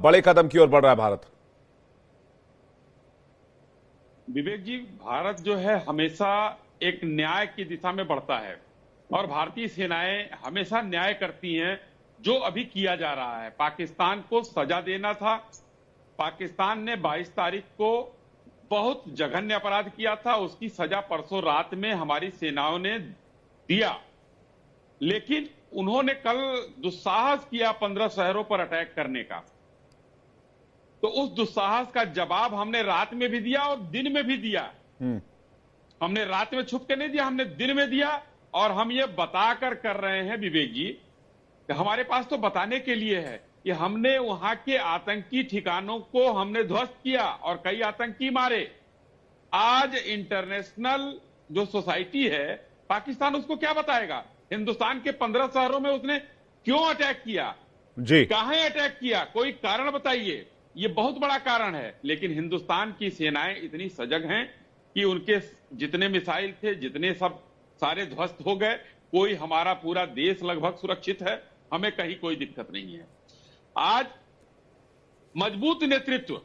बड़े कदम की ओर बढ़ रहा है भारत? विवेक जी, भारत जो है हमेशा एक न्याय की दिशा में बढ़ता है और भारतीय सेनाएं हमेशा न्याय करती हैं। जो अभी किया जा रहा है, पाकिस्तान को सजा देना था। पाकिस्तान ने 22 तारीख को बहुत जघन्य अपराध किया था, उसकी सजा परसों रात में हमारी सेनाओं ने दिया। लेकिन उन्होंने कल दुस्साहस किया 15 शहरों पर अटैक करने का, तो उस दुस्साहस का जवाब हमने रात में भी दिया और दिन में भी दिया। हमने रात में छुप के नहीं दिया, हमने दिन में दिया। और हम ये बताकर कर रहे हैं विवेक जी कि हमारे पास तो बताने के लिए है कि हमने वहां के आतंकी ठिकानों को हमने ध्वस्त किया और कई आतंकी मारे। आज इंटरनेशनल जो सोसाइटी है, पाकिस्तान उसको क्या बताएगा? हिंदुस्तान के 15 शहरों में उसने क्यों अटैक किया जी, कहां अटैक किया? कोई कारण बताइए। ये बहुत बड़ा कारण है। लेकिन हिंदुस्तान की सेनाएं इतनी सजग हैं कि उनके जितने मिसाइल थे, जितने सब सारे ध्वस्त हो गए। कोई, हमारा पूरा देश लगभग सुरक्षित है, हमें कहीं कोई दिक्कत नहीं है। आज मजबूत नेतृत्व,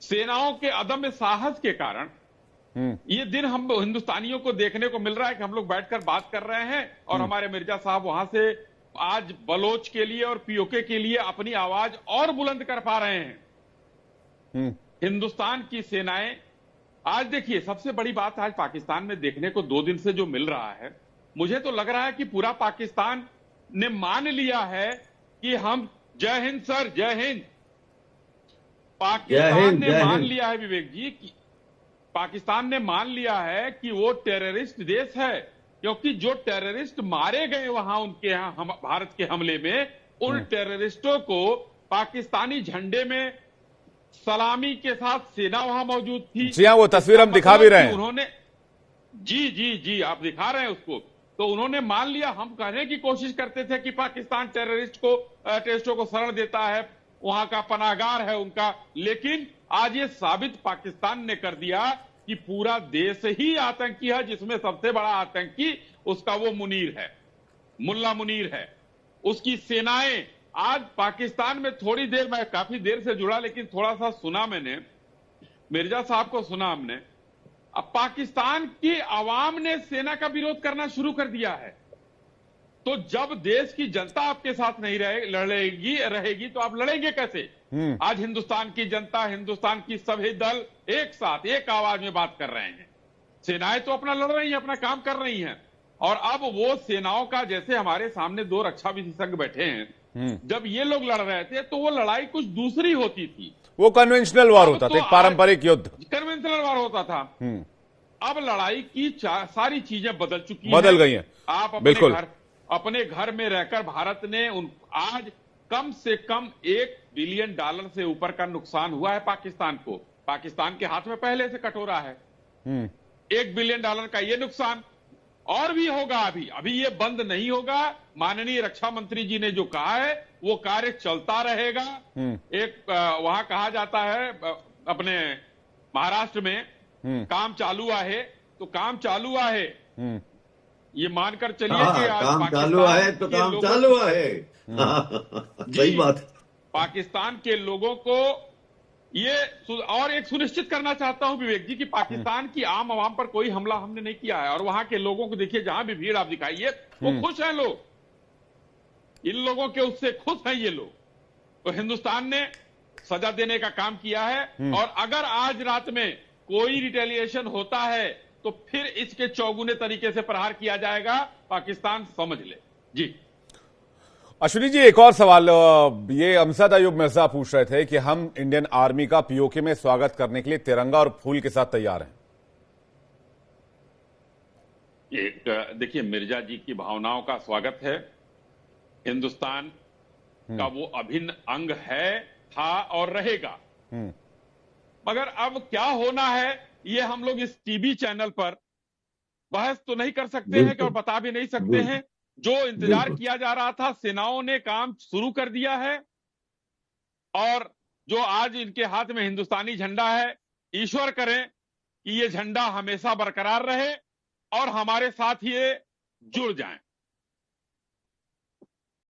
सेनाओं के अदम्य साहस के कारण ये दिन हम हिंदुस्तानियों को देखने को मिल रहा है कि हम लोग बैठकर बात कर रहे हैं और हमारे मिर्जा साहब वहां से आज बलोच के लिए और पीओके के लिए अपनी आवाज और बुलंद कर पा रहे हैं। हिंदुस्तान की सेनाएं आज देखिए, सबसे बड़ी बात आज पाकिस्तान में देखने को 2 दिन से जो मिल रहा है, मुझे तो लग रहा है कि पूरा पाकिस्तान ने मान लिया है कि हम, जय हिंद सर, जय हिंद। पाकिस्तान ने मान लिया है विवेक जी कि पाकिस्तान ने मान लिया है कि वो टेररिस्ट देश है, क्योंकि जो टेररिस्ट मारे गए वहां उनके यहां भारत के हमले में, उन टेररिस्टों को पाकिस्तानी झंडे में सलामी के साथ सेना वहां मौजूद थी। जी हाँ, वो तस्वीर हम दिखा भी रहे हैं। उन्होंने, जी जी जी, आप दिखा रहे हैं उसको। तो उन्होंने मान लिया। हम कहने की कोशिश करते थे कि पाकिस्तान टेररिस्टों को शरण देता है, वहां का पनाहगार है उनका। लेकिन आज ये साबित पाकिस्तान ने कर दिया कि पूरा देश ही आतंकी है, जिसमें सबसे बड़ा आतंकी उसका वो मुनीर है, मुल्ला मुनीर है। उसकी सेनाएं आज पाकिस्तान में, थोड़ी देर, मैं काफी देर से जुड़ा लेकिन थोड़ा सा सुना मैंने, मिर्जा साहब को सुना हमने। अब पाकिस्तान की आवाम ने सेना का विरोध करना शुरू कर दिया है। तो जब देश की जनता आपके साथ नहीं रहेगी तो आप लड़ेंगे कैसे? आज हिंदुस्तान की जनता, हिंदुस्तान की सभी दल एक साथ, एक आवाज में बात कर रहे हैं। सेनाएं तो अपना लड़ रही हैं, अपना काम कर रही हैं। और अब वो सेनाओं का, जैसे हमारे सामने 2 रक्षा विशेषज्ञ बैठे हैं, जब ये लोग लड़ रहे थे तो वो लड़ाई कुछ दूसरी होती थी। वो कन्वेंशनल वार होता था, एक पारंपरिक युद्ध, कन्वेंशनल वार होता था। अब लड़ाई की सारी चीजें बदल चुकी हैं, बदल गई हैं। आप अपने घर में रहकर भारत ने आज कम से कम $1 बिलियन से ऊपर का नुकसान हुआ है पाकिस्तान को। पाकिस्तान के हाथ में पहले से कटोरा है। $1 बिलियन का ये नुकसान और भी होगा। अभी ये बंद नहीं होगा। माननीय रक्षा मंत्री जी ने जो कहा है वो कार्य चलता रहेगा। एक वहां कहा जाता है अपने महाराष्ट्र में, काम चालू आहे तो काम चालू आहे। ये मानकर चलिए कि आज काम चालू है तो काम चालू है। सही बात। पाकिस्तान के लोगों को ये और एक सुनिश्चित करना चाहता हूं विवेक जी कि पाकिस्तान की आम आवाम पर कोई हमला हमने नहीं किया है। और वहां के लोगों को देखिए, जहां भी भीड़ आप दिखाइए, वो खुश हैं लोग। इन लोगों के उससे खुश हैं ये लोग। तो हिंदुस्तान ने सजा देने का काम किया है। और अगर आज रात में कोई रिटेलिएशन होता है तो फिर इसके चौगुने तरीके से प्रहार किया जाएगा। पाकिस्तान समझ ले। जी अश्विनी जी, एक और सवाल, ये अमजद अयूब मिर्जा पूछ रहे थे कि हम इंडियन आर्मी का पीओके में स्वागत करने के लिए तिरंगा और फूल के साथ तैयार हैं। देखिए, मिर्जा जी की भावनाओं का स्वागत है। हिंदुस्तान का वो अभिन्न अंग है, था और रहेगा। मगर अब क्या होना है, ये हम लोग इस टीवी चैनल पर बहस तो नहीं कर सकते हैं और बता भी नहीं सकते हैं। जो इंतजार किया जा रहा था, सेनाओं ने काम शुरू कर दिया है। और जो आज इनके हाथ में हिंदुस्तानी झंडा है, ईश्वर करें कि ये झंडा हमेशा बरकरार रहे और हमारे साथ ये जुड़ जाएं।